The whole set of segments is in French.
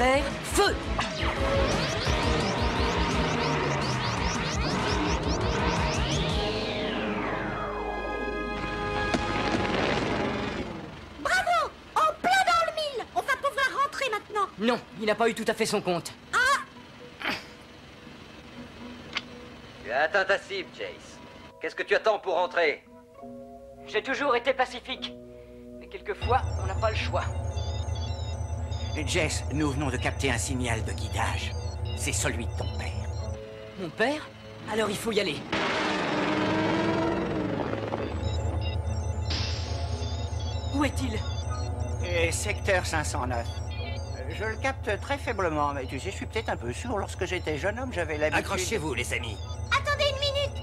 laser, feu! Bravo! En plein dans le mille! On va pouvoir rentrer maintenant! Non, il n'a pas eu tout à fait son compte. Tu as atteint ta cible, Jace. Qu'est-ce que tu attends pour rentrer? J'ai toujours été pacifique. Mais quelquefois, on n'a pas le choix. Jess, nous venons de capter un signal de guidage. C'est celui de ton père. Mon père? Alors il faut y aller. Où est-il? Secteur 509. Je le capte très faiblement, mais tu sais, je suis peut-être un peu sourd. Lorsque j'étais jeune homme, j'avais l'habitude... Accrochez-vous, les amis. Attendez une minute!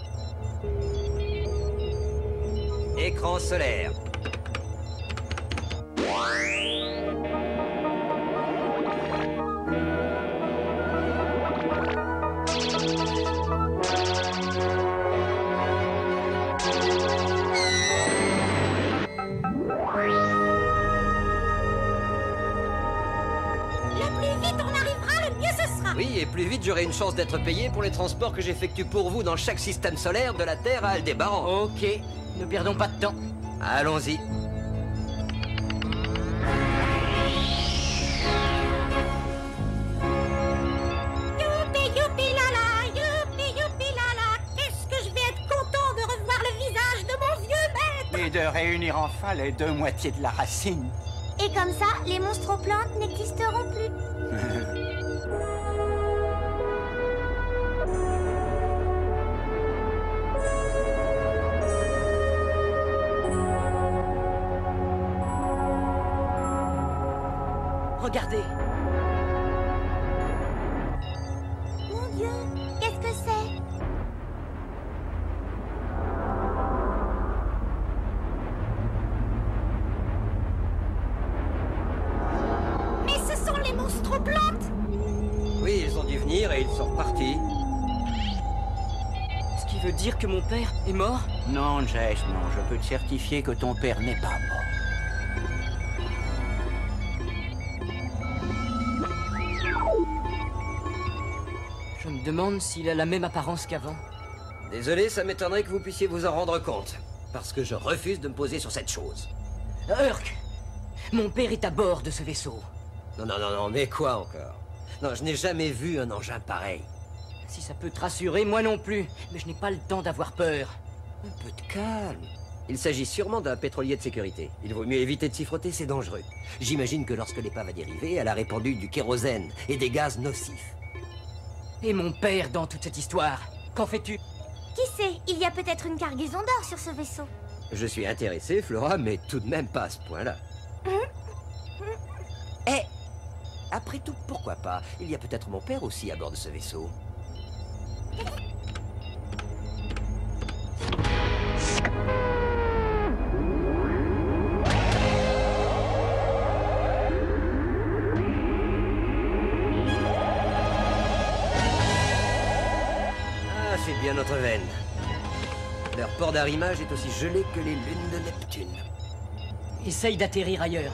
Écran solaire. Oui, et plus vite j'aurai une chance d'être payé pour les transports que j'effectue pour vous dans chaque système solaire de la Terre à Aldébaran. Ok, ne perdons pas de temps. Allons-y. Youpi, youpi, lala, youpi, youpi, lala. Qu'est-ce que je vais être content de revoir le visage de mon vieux maître! Et de réunir enfin les deux moitiés de la racine. Et comme ça, les monstroplantes n'existeront plus. Regardez. Mon Dieu, qu'est-ce que c'est? Mais ce sont les monstroplantes! Oui, ils ont dû venir et ils sont repartis. Ce qui veut dire que mon père est mort? Non, Jess, non. Je peux te certifier que ton père n'est pas mort. Je me demande s'il a la même apparence qu'avant. Désolé, ça m'étonnerait que vous puissiez vous en rendre compte. Parce que je refuse de me poser sur cette chose. Urk! Mon père est à bord de ce vaisseau. Non, non, non, non, mais quoi encore? Non, je n'ai jamais vu un engin pareil. Si ça peut te rassurer, moi non plus. Mais je n'ai pas le temps d'avoir peur. Un peu de calme. Il s'agit sûrement d'un pétrolier de sécurité. Il vaut mieux éviter de s'y frotter, c'est dangereux. J'imagine que lorsque l'épave a dérivé, elle a répandu du kérosène et des gaz nocifs. Et mon père dans toute cette histoire? Qu'en fais-tu? Qui sait, il y a peut-être une cargaison d'or sur ce vaisseau. Je suis intéressé, Flora, mais tout de même pas à ce point-là. Eh! Après tout, pourquoi pas? Il y a peut-être mon père aussi à bord de ce vaisseau. Ah, c'est bien notre veine. Leur port d'arrimage est aussi gelé que les lunes de Neptune. Essaye d'atterrir ailleurs.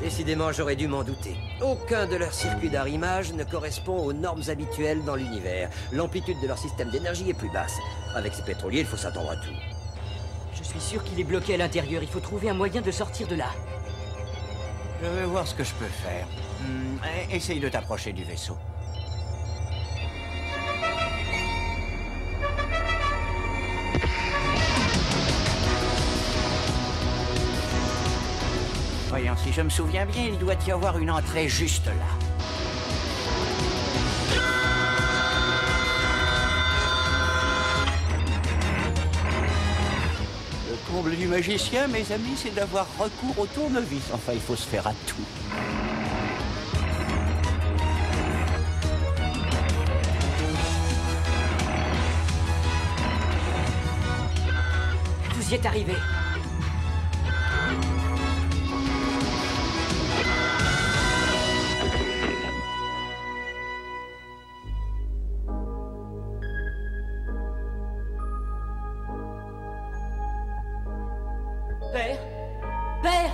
Décidément, j'aurais dû m'en douter. Aucun de leurs circuits d'arrimage ne correspond aux normes habituelles dans l'univers. L'amplitude de leur système d'énergie est plus basse. Avec ces pétroliers, il faut s'attendre à tout. Je suis sûr qu'il est bloqué à l'intérieur. Il faut trouver un moyen de sortir de là. Je vais voir ce que je peux faire. Essaye de t'approcher du vaisseau. Voyons, si je me souviens bien, il doit y avoir une entrée juste là. Le comble du magicien, mes amis, c'est d'avoir recours au tournevis. Enfin, il faut se faire à tout. Vous y êtes arrivé. Père? Père?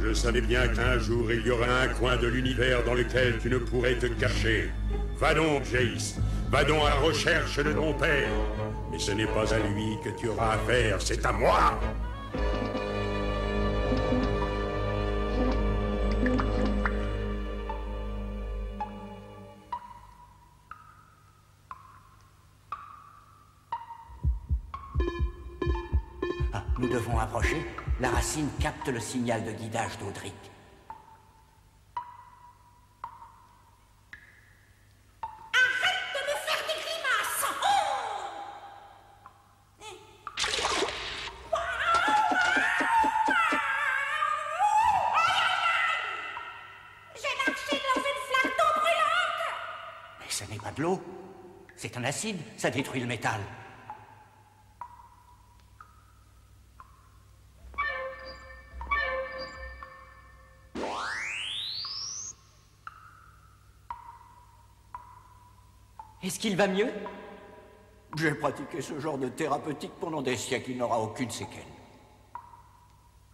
Je savais bien qu'un jour il y aurait un coin de l'univers dans lequel tu ne pourrais te cacher. Va donc, Jace. Va donc à la recherche de ton père. Mais ce n'est pas à lui que tu auras affaire, c'est à moi. Ah, nous devons approcher. La racine capte le signal de guidage d'Audric. Arrête de me faire des grimaces! J'ai marché dans une flaque d'eau brûlante! Mais ce n'est pas de l'eau. C'est un acide, ça détruit le métal. Est-ce qu'il va mieux? J'ai pratiqué ce genre de thérapeutique pendant des siècles, il n'aura aucune séquelle.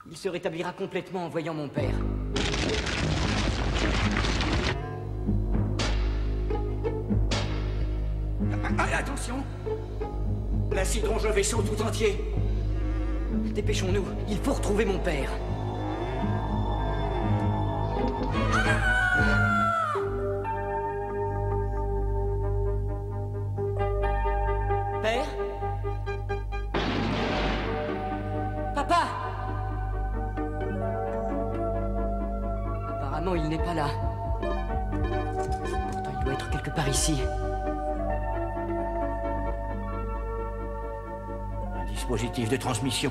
Il se rétablira complètement en voyant mon père. Attention! L'acide ronge le vaisseau tout entier. Dépêchons-nous, il faut retrouver mon père. Père? Papa? Apparemment, il n'est pas là. Pourtant, il doit être quelque part ici. Un dispositif de transmission.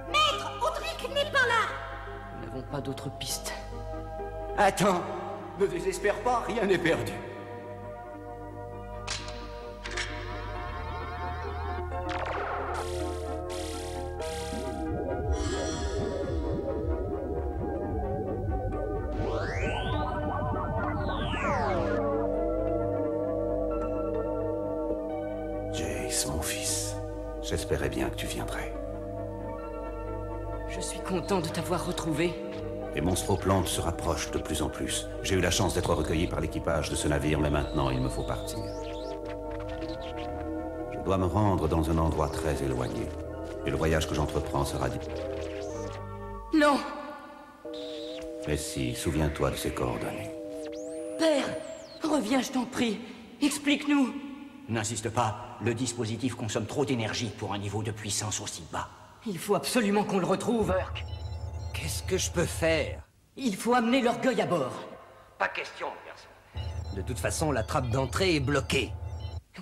Maître, Audric n'est pas là! Nous n'avons pas d'autre piste. Attends, ne désespère pas, rien n'est perdu. Jace, mon fils, j'espérais bien que tu viendrais. Je suis content de t'avoir retrouvé. Les monstroplantes se rapprochent de plus en plus. J'ai eu la chance d'être recueilli par l'équipage de ce navire, mais maintenant il me faut partir. Je dois me rendre dans un endroit très éloigné. Et le voyage que j'entreprends sera dit. Non! Mais si, souviens-toi de ces coordonnées. Père! Reviens, je t'en prie. Explique-nous. N'insiste pas, le dispositif consomme trop d'énergie pour un niveau de puissance aussi bas. Il faut absolument qu'on le retrouve, Urk. Qu'est-ce que je peux faire? Il faut amener l'orgueil à bord. Pas question, garçon. De toute façon, la trappe d'entrée est bloquée.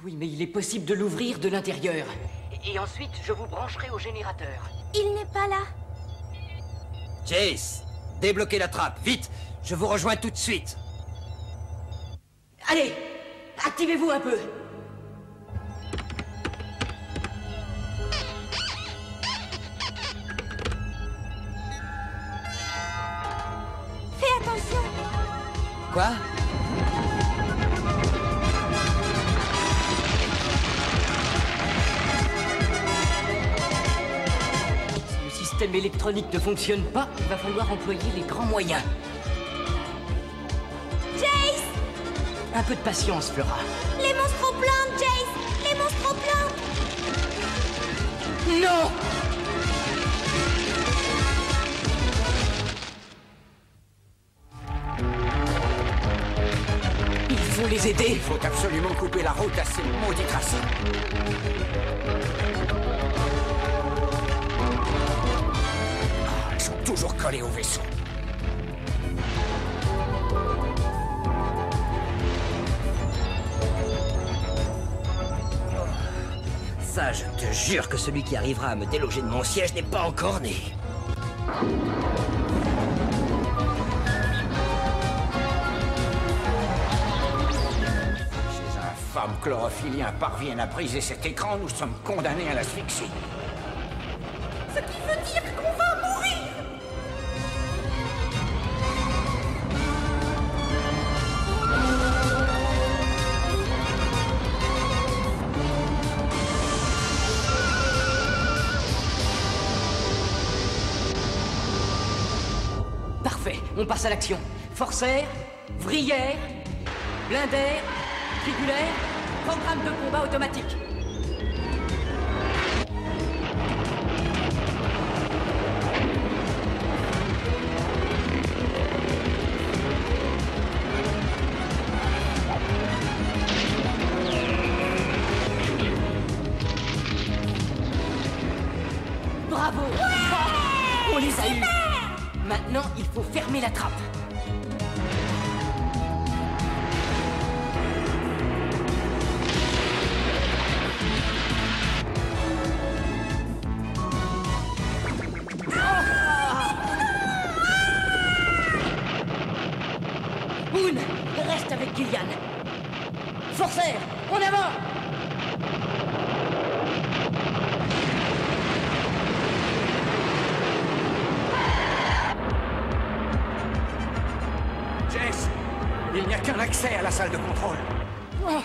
Oui, mais il est possible de l'ouvrir de l'intérieur. Et ensuite, je vous brancherai au générateur. Il n'est pas là. Jace, débloquez la trappe, vite! Je vous rejoins tout de suite. Allez! Activez-vous un peu! Fais attention. Quoi? Si le système électronique ne fonctionne pas, il va falloir employer les grands moyens. Jace! Un peu de patience, Flora. Les monstroplantes, Jace! Les monstroplantes! Non! Il faut les aider. Il faut absolument couper la route à ces maudites racines. Ah, elles sont toujours collées au vaisseau. ça, je te jure que celui qui arrivera à me déloger de mon siège n'est pas encore né. Ces infâmes chlorophylliens parviennent à briser cet écran, nous sommes condamnés à l'asphyxie. Ce qui veut dire qu'on va mourir. Parfait, on passe à l'action. Forceère, vrillière, blindère, tribulaire, programme de combat automatique. Bravo! On les a eus! Maintenant, il faut fermer la trappe. Boone, reste avec Gillian. Forceère, en avant! Jess, il n'y a qu'un accès à la salle de contrôle. Oh,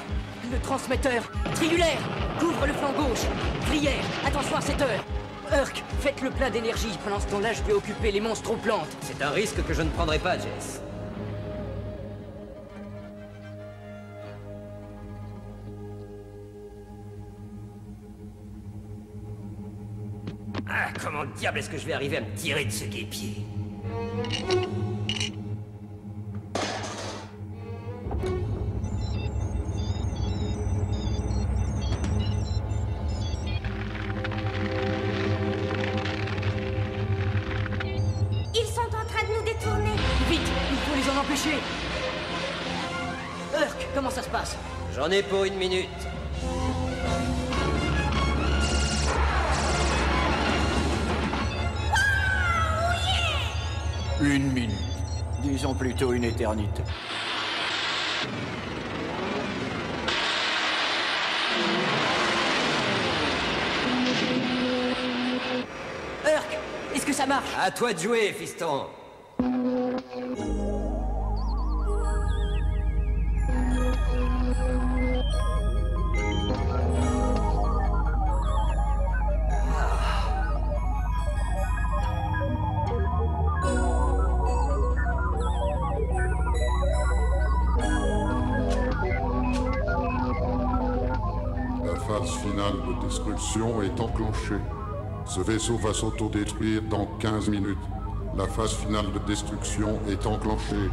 le transmetteur, triangulaire, couvre le flanc gauche. Vrillière, attention à cette heure. Urk, faites le plein d'énergie. Pendant ce temps-là, je vais occuper les monstres aux plantes. C'est un risque que je ne prendrai pas, Jess. Ah, comment diable est-ce que je vais arriver à me tirer de ce guêpier? Ils sont en train de nous détourner. Vite, il faut les en empêcher. Urk, comment ça se passe? J'en ai pour 1 minute. Une minute. Disons plutôt une éternité. Urk, est-ce que ça marche? À toi de jouer, fiston. La phase finale de destruction est enclenchée. Ce vaisseau va s'autodétruire dans 15 minutes. La phase finale de destruction est enclenchée.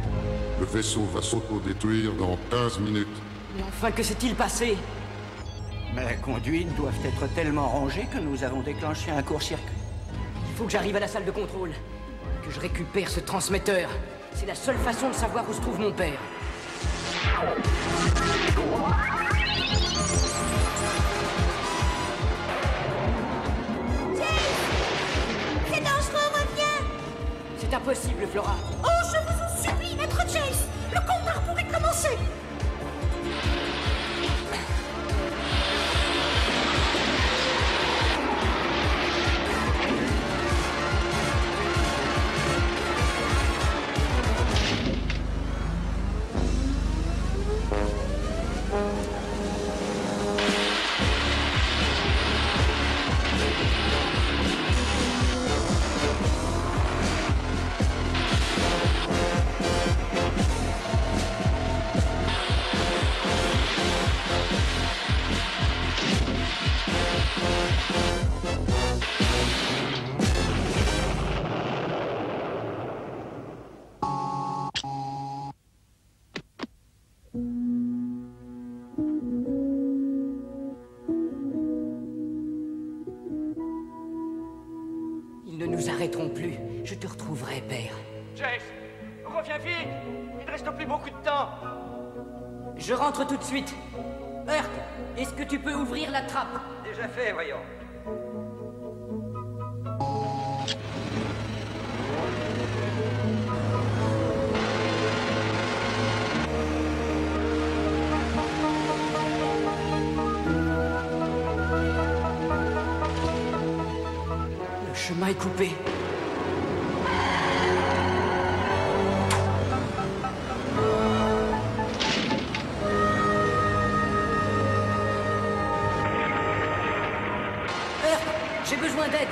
Le vaisseau va s'autodétruire dans 15 minutes. Mais enfin, que s'est-il passé? Les conduites doivent être tellement rongées que nous avons déclenché un court-circuit. Il faut que j'arrive à la salle de contrôle. Que je récupère ce transmetteur. C'est la seule façon de savoir où se trouve mon père. C'est dangereux, reviens. C'est impossible, Flora. Oh, je vous en supplie, maître Chase. Le compteur pourrait commencer. Ils ne nous arrêteront plus. Je te retrouverai, père. Jess, reviens vite. Il ne reste plus beaucoup de temps. Je rentre tout de suite. Herc, est-ce que tu peux ouvrir la trappe? Déjà fait, voyons. Le chemin est coupé. Herc, j'ai besoin d'aide.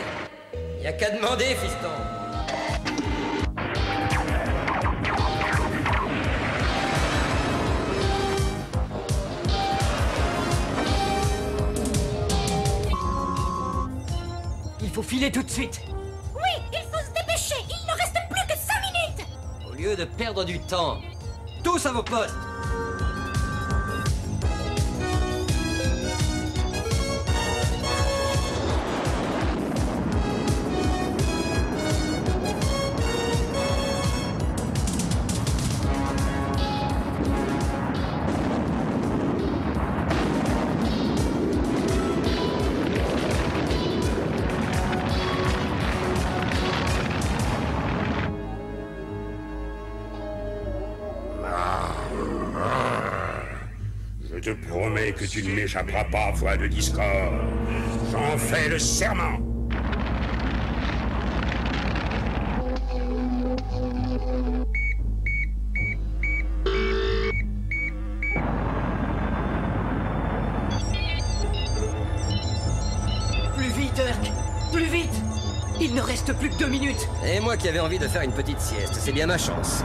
Y a qu'à demander, fiston. Il faut filer tout de suite. Oui, il faut se dépêcher. Il ne reste plus que 5 minutes. Au lieu de perdre du temps, tous à vos postes. Je te promets que tu ne m'échapperas pas, voix de Discord. J'en fais le serment. Plus vite, Herc. Plus vite. Il ne reste plus que 2 minutes. Et moi qui avais envie de faire une petite sieste, c'est bien ma chance.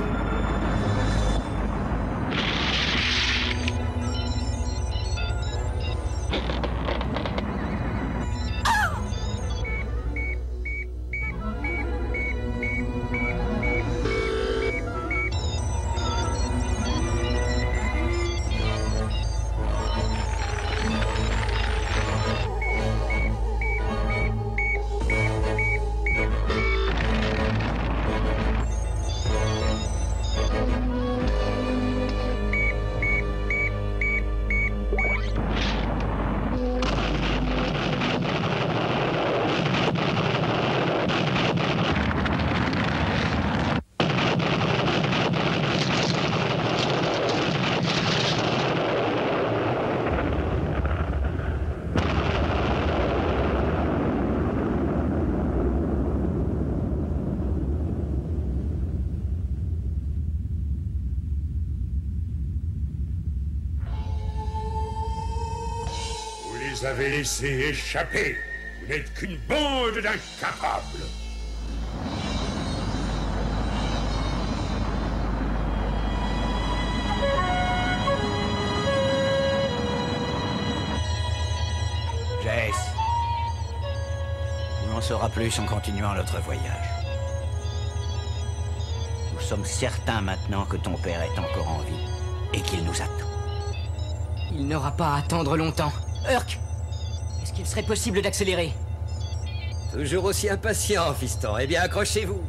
Vous les avez laissés échapper. Vous n'êtes qu'une bande d'incapables. Jess, on en saura plus en continuant notre voyage. Nous sommes certains maintenant que ton père est encore en vie et qu'il nous attend. Il n'aura pas à attendre longtemps. Herc, est-ce qu'il serait possible d'accélérer? Toujours aussi impatient, fiston. Eh bien, accrochez-vous.